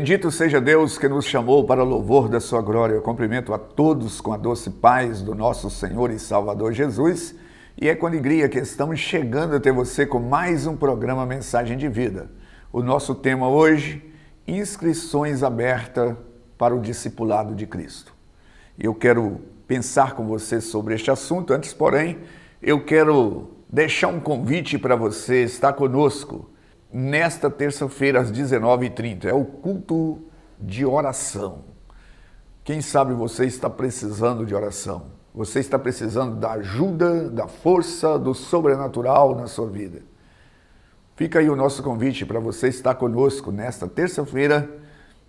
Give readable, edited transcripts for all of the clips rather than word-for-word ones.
Bendito seja Deus que nos chamou para louvor da sua glória. Eu cumprimento a todos com a doce paz do nosso Senhor e Salvador Jesus. E é com alegria que estamos chegando até você com mais um programa Mensagem de Vida. O nosso tema hoje, inscrições abertas para o discipulado de Cristo. Eu quero pensar com você sobre este assunto. Antes, porém, eu quero deixar um convite para você estar conosco nesta terça-feira às 19h30. É o culto de oração. Quem sabe você está precisando de oração. Você está precisando da ajuda, da força, do sobrenatural na sua vida. Fica aí o nosso convite para você estar conosco nesta terça-feira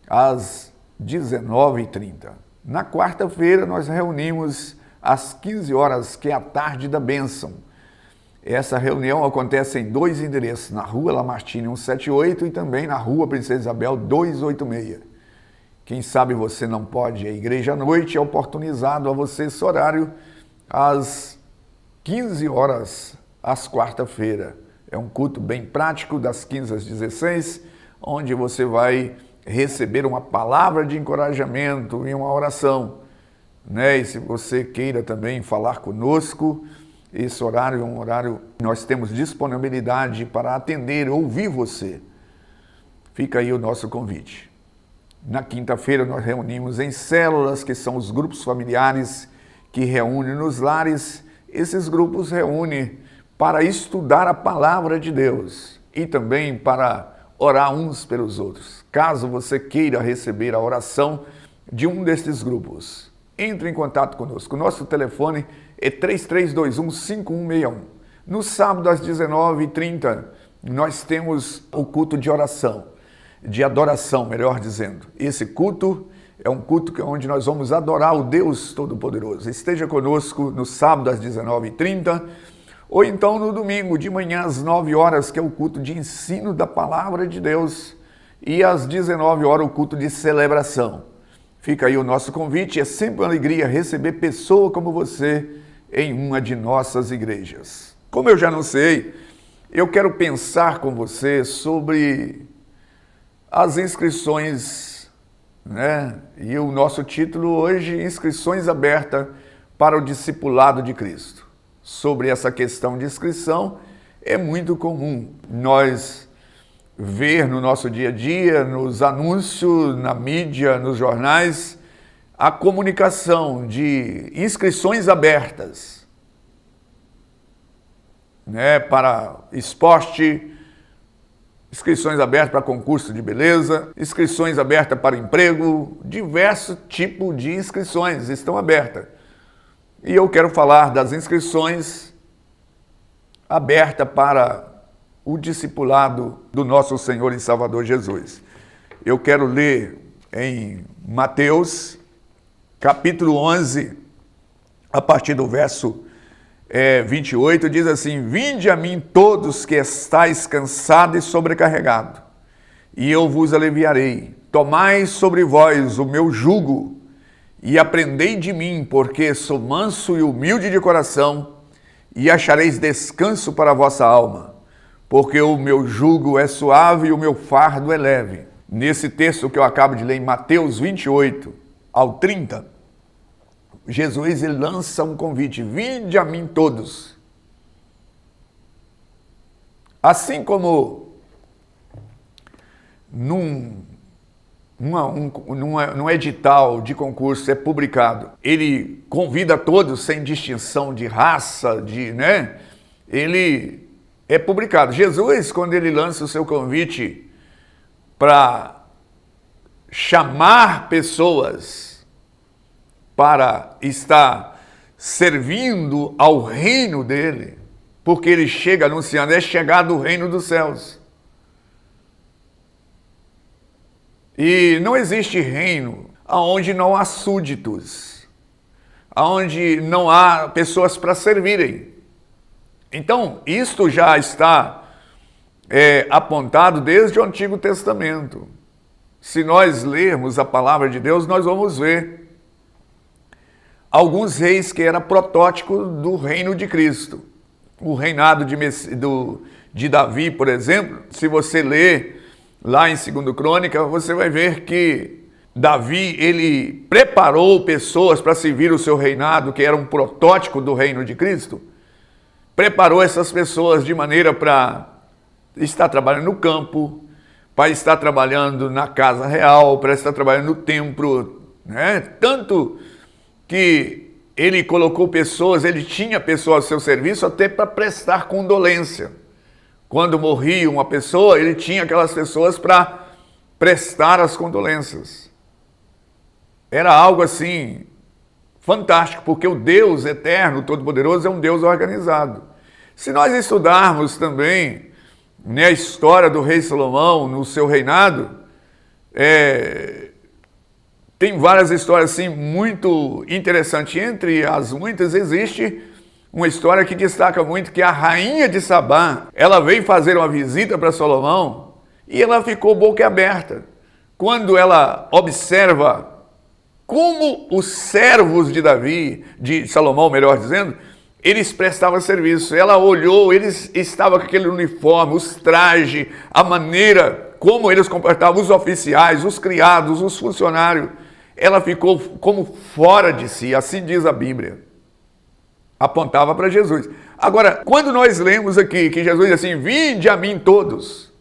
às 19h30. Na quarta-feira nós reunimos às 15 horas, que é a tarde da bênção. Essa reunião acontece em dois endereços, na Rua Lamartine 178 e também na Rua Princesa Isabel 286. Quem sabe você não pode ir à igreja à noite, é oportunizado a você esse horário às 15 horas, às quarta-feira. É um culto bem prático, das 15 às 16, onde você vai receber uma palavra de encorajamento e uma oração. E se você queira também falar conosco, esse horário é um horário que nós temos disponibilidade para atender, ouvir você. Fica aí o nosso convite. Na quinta-feira nós reunimos em células, que são os grupos familiares que reúnem nos lares. Esses grupos reúnem para estudar a palavra de Deus e também para orar uns pelos outros. Caso você queira receber a oração de um desses grupos, entre em contato conosco. O nosso telefone é 3321-5161. No sábado, às 19h30, nós temos o culto de oração, de adoração, melhor dizendo. Esse culto é um culto onde nós vamos adorar o Deus Todo-Poderoso. Esteja conosco no sábado, às 19h30, ou então no domingo, de manhã, às 9 horas, que é o culto de ensino da Palavra de Deus, e às 19 horas, o culto de celebração. Fica aí o nosso convite, é sempre uma alegria receber pessoa como você em uma de nossas igrejas. Como eu já anunciei, eu quero pensar com você sobre as inscrições, E o nosso título hoje, Inscrições Abertas para o Discipulado de Cristo. Sobre essa questão de inscrição, é muito comum nós ver no nosso dia a dia, nos anúncios, na mídia, nos jornais, a comunicação de inscrições abertas, para esporte, inscrições abertas para concurso de beleza, inscrições abertas para emprego, diversos tipos de inscrições estão abertas. E eu quero falar das inscrições abertas para o discipulado do nosso Senhor e Salvador Jesus. Eu quero ler em Mateus, capítulo 11, a partir do verso 28, diz assim: Vinde a mim todos que estáis cansados e sobrecarregados, e eu vos aliviarei. Tomai sobre vós o meu jugo, e aprendei de mim, porque sou manso e humilde de coração, e achareis descanso para a vossa alma. Porque o meu jugo é suave e o meu fardo é leve. Nesse texto que eu acabo de ler em Mateus 28 ao 30, Jesus ele lança um convite: vinde a mim todos. Assim como num edital de concurso é publicado, ele convida todos sem distinção de raça, ele é publicado. Jesus, quando ele lança o seu convite para chamar pessoas para estar servindo ao reino dele, porque ele chega anunciando, é chegado o reino dos céus. E não existe reino onde não há súditos, onde não há pessoas para servirem. Então, isto já está apontado desde o Antigo Testamento. Se nós lermos a palavra de Deus, nós vamos ver alguns reis que eram protótipo do reino de Cristo. O reinado de Davi, por exemplo, se você ler lá em 2 Crônica, você vai ver que Davi, ele preparou pessoas para servir o seu reinado, que era um protótipo do reino de Cristo. Preparou essas pessoas de maneira para estar trabalhando no campo, para estar trabalhando na casa real, para estar trabalhando no templo, né? Tanto que ele colocou pessoas, ele tinha pessoas ao seu serviço até para prestar condolência. Quando morria uma pessoa, ele tinha aquelas pessoas para prestar as condolências. Era algo assim fantástico, porque o Deus eterno, todo-poderoso, é um Deus organizado. Se nós estudarmos também, né, a história do rei Salomão no seu reinado, tem várias histórias assim muito interessantes. Entre as muitas existe uma história que destaca muito, que a rainha de Sabá, ela veio fazer uma visita para Salomão e ela ficou boquiaberta quando ela observa como os servos de Davi, de Salomão, melhor dizendo, eles prestavam serviço. Ela olhou, eles estavam com aquele uniforme, os trajes, a maneira como eles comportavam, os oficiais, os criados, os funcionários. Ela ficou como fora de si, assim diz a Bíblia. Apontava para Jesus. Agora, quando nós lemos aqui que Jesus diz assim, vinde a mim todos,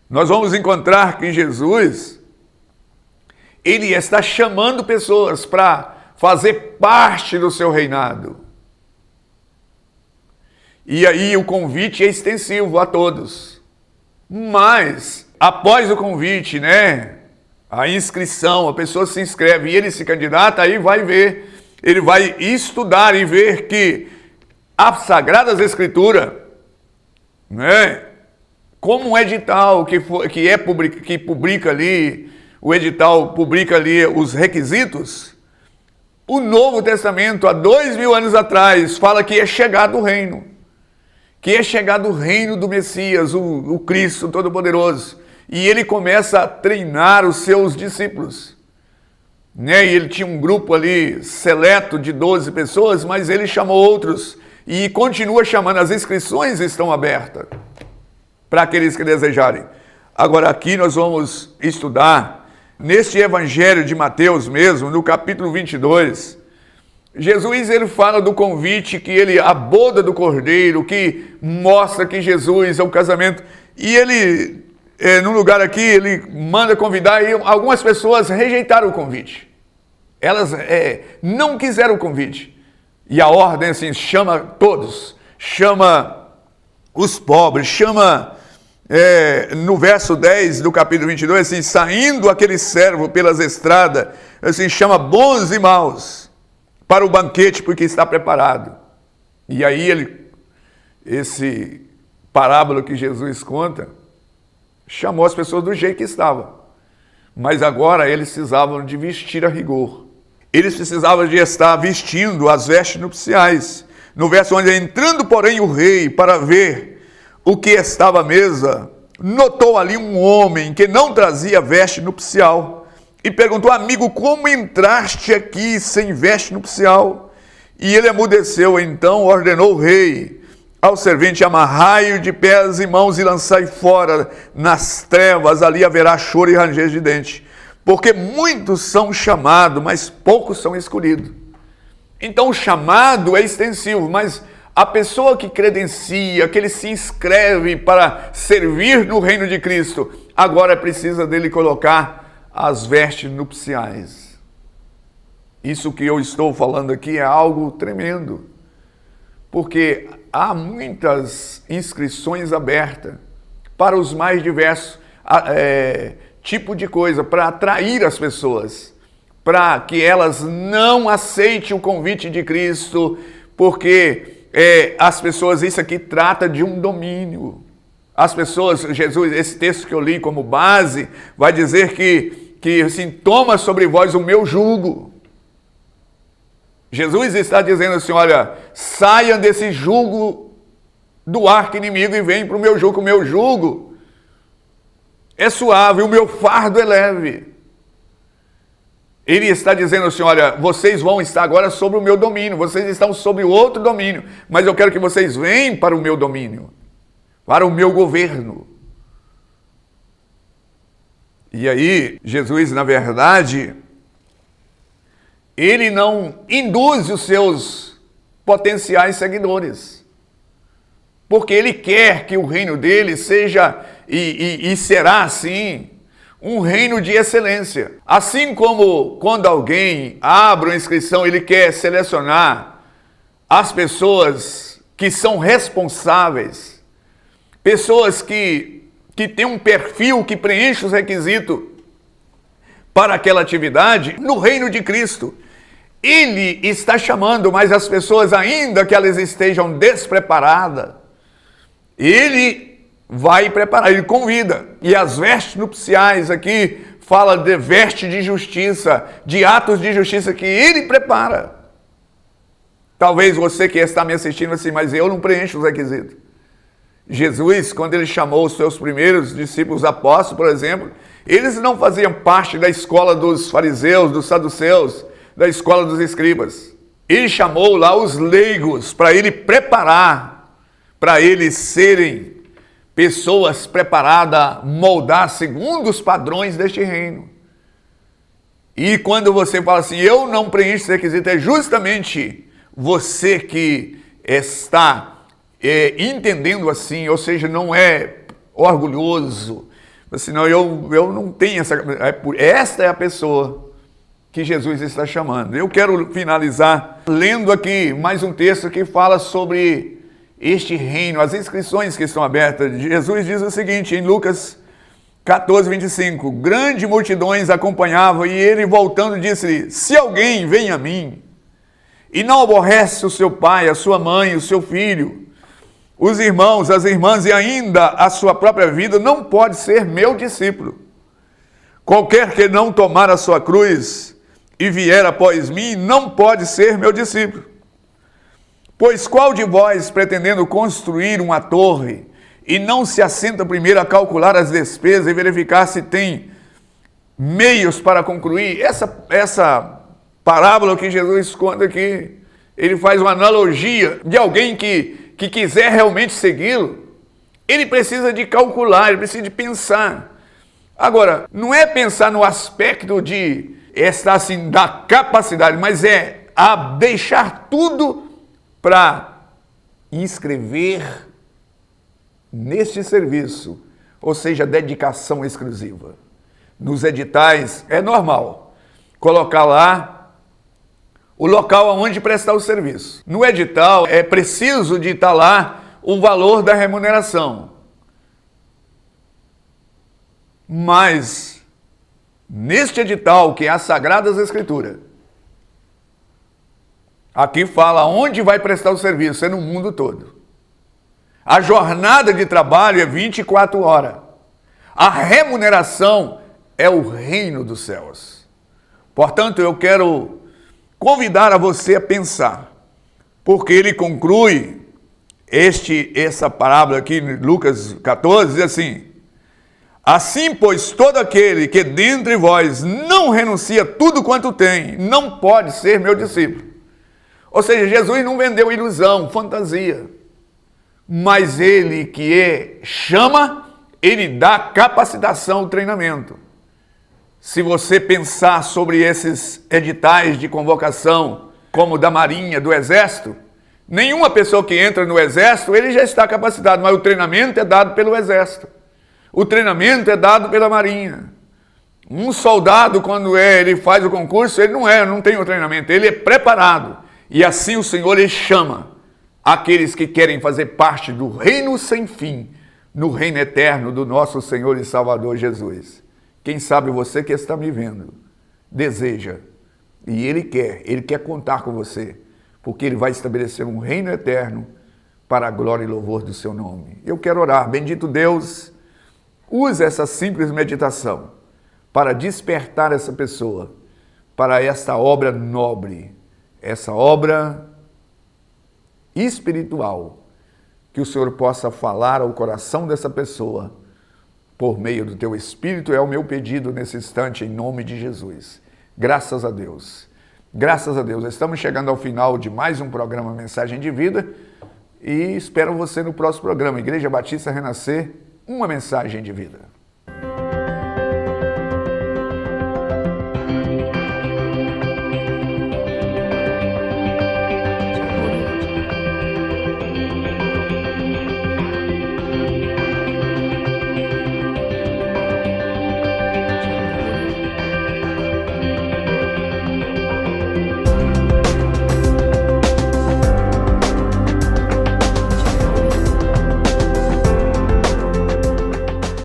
nós vamos encontrar que Jesus, ele está chamando pessoas para fazer parte do seu reinado. E aí o convite é extensivo a todos. Mas, após o convite, né, a inscrição, a pessoa se inscreve e ele se candidata, aí vai ver, ele vai estudar e ver que as Sagradas Escrituras, né, como um edital que publica ali, o edital publica ali os requisitos, o Novo Testamento, há 2000 anos atrás, fala que é chegado o reino. Que é chegado o reino do Messias, o Cristo Todo-Poderoso. E ele começa a treinar os seus discípulos. Né? E ele tinha um grupo ali seleto de 12 pessoas, mas ele chamou outros. E continua chamando, as inscrições estão abertas para aqueles que desejarem. Agora aqui nós vamos estudar, neste evangelho de Mateus mesmo, no capítulo 22, Jesus ele fala do convite, que a boda do Cordeiro, que mostra que Jesus é o casamento. E ele, num lugar aqui, ele manda convidar, e algumas pessoas rejeitaram o convite. Elas não quiseram o convite. E a ordem assim, chama todos, chama os pobres, chama... no verso 10 do capítulo 22, assim, saindo aquele servo pelas estradas, assim, chama bons e maus para o banquete, porque está preparado. E aí esse parábola que Jesus conta, chamou as pessoas do jeito que estavam. Mas agora eles precisavam de vestir a rigor. Eles precisavam de estar vestindo as vestes nupciais. No verso 11, entrando porém o rei para ver o que estava à mesa, notou ali um homem que não trazia veste nupcial e perguntou, amigo, como entraste aqui sem veste nupcial? E ele emudeceu, então ordenou o rei ao servente, amarrai-o de pés e mãos e lançai fora nas trevas, ali haverá choro e ranger de dente, porque muitos são chamados, mas poucos são escolhidos. Então o chamado é extensivo, mas a pessoa que credencia, que ele se inscreve para servir no reino de Cristo, agora precisa dele colocar as vestes nupciais. Isso que eu estou falando aqui é algo tremendo, porque há muitas inscrições abertas para os mais diversos tipos de coisa, para atrair as pessoas, para que elas não aceitem o convite de Cristo, porque as pessoas, isso aqui trata de um domínio. As pessoas, Jesus, esse texto que eu li como base, vai dizer que assim, toma sobre vós o meu jugo. Jesus está dizendo assim, olha, saiam desse jugo do arco inimigo e venham para o meu jugo. O meu jugo é suave, o meu fardo é leve. Ele está dizendo assim, olha, vocês vão estar agora sobre o meu domínio, vocês estão sobre outro domínio, mas eu quero que vocês venham para o meu domínio. para o meu governo. E aí, Jesus, na verdade, ele não induz os seus potenciais seguidores, porque ele quer que o reino dele seja e será assim um reino de excelência. Assim como quando alguém abre uma inscrição, ele quer selecionar as pessoas que são responsáveis, pessoas que têm um perfil que preenche os requisitos para aquela atividade, no reino de Cristo. Ele está chamando, mas as pessoas, ainda que elas estejam despreparadas, ele vai preparar, ele convida. E as vestes nupciais aqui fala de veste de justiça, de atos de justiça que ele prepara. Talvez você que está me assistindo assim, mas eu não preencho os requisitos. Jesus, quando ele chamou os seus primeiros discípulos apóstolos, por exemplo, eles não faziam parte da escola dos fariseus, dos saduceus, da escola dos escribas. Ele chamou lá os leigos para ele preparar, para eles serem pessoas preparadas, moldar segundo os padrões deste reino. E quando você fala assim, eu não preencho esse requisito, é justamente você que está entendendo assim, ou seja, não é orgulhoso, assim, não, eu não tenho esta é a pessoa que Jesus está chamando. Eu quero finalizar lendo aqui mais um texto que fala sobre este reino, as inscrições que estão abertas. Jesus diz o seguinte, em Lucas 14, 25, grandes multidões acompanhavam e ele voltando disse-lhe, se alguém vem a mim e não aborrece o seu pai, a sua mãe, o seu filho, os irmãos, as irmãs e ainda a sua própria vida, não pode ser meu discípulo. Qualquer que não tomar a sua cruz e vier após mim, não pode ser meu discípulo. Pois qual de vós, pretendendo construir uma torre, e não se assenta primeiro a calcular as despesas e verificar se tem meios para concluir? Essa parábola que Jesus conta aqui, ele faz uma analogia de alguém que quiser realmente segui-lo, ele precisa de calcular, ele precisa de pensar. Agora, não é pensar no aspecto de estar assim, da capacidade, mas é a deixar tudo para inscrever neste serviço, ou seja, dedicação exclusiva. Nos editais é normal colocar lá o local onde prestar o serviço. No edital é preciso de estar lá o valor da remuneração. Mas neste edital, que é as Sagradas Escrituras, aqui fala onde vai prestar o serviço, é no mundo todo. A jornada de trabalho é 24 horas. A remuneração é o reino dos céus. Portanto, eu quero convidar a você a pensar, porque ele conclui essa parábola aqui em Lucas 14, diz assim, assim, pois, todo aquele que dentre vós não renuncia tudo quanto tem, não pode ser meu discípulo. Ou seja, Jesus não vendeu ilusão, fantasia, mas ele que chama, ele dá capacitação, treinamento. Se você pensar sobre esses editais de convocação, como da Marinha, do Exército, nenhuma pessoa que entra no Exército, ele já está capacitado, mas o treinamento é dado pelo Exército. O treinamento é dado pela Marinha. Um soldado, quando ele faz o concurso, ele não tem o treinamento, ele é preparado. E assim o Senhor ele chama aqueles que querem fazer parte do reino sem fim, no reino eterno do nosso Senhor e Salvador Jesus. Quem sabe você que está me vendo, deseja, e Ele quer contar com você, porque Ele vai estabelecer um reino eterno para a glória e louvor do seu nome. Eu quero orar, bendito Deus, use essa simples meditação para despertar essa pessoa para esta obra nobre, essa obra espiritual, que o Senhor possa falar ao coração dessa pessoa, por meio do teu Espírito, é o meu pedido nesse instante, em nome de Jesus. Graças a Deus. Graças a Deus. Estamos chegando ao final de mais um programa Mensagem de Vida. e espero você no próximo programa. Igreja Batista Renascer, uma mensagem de vida.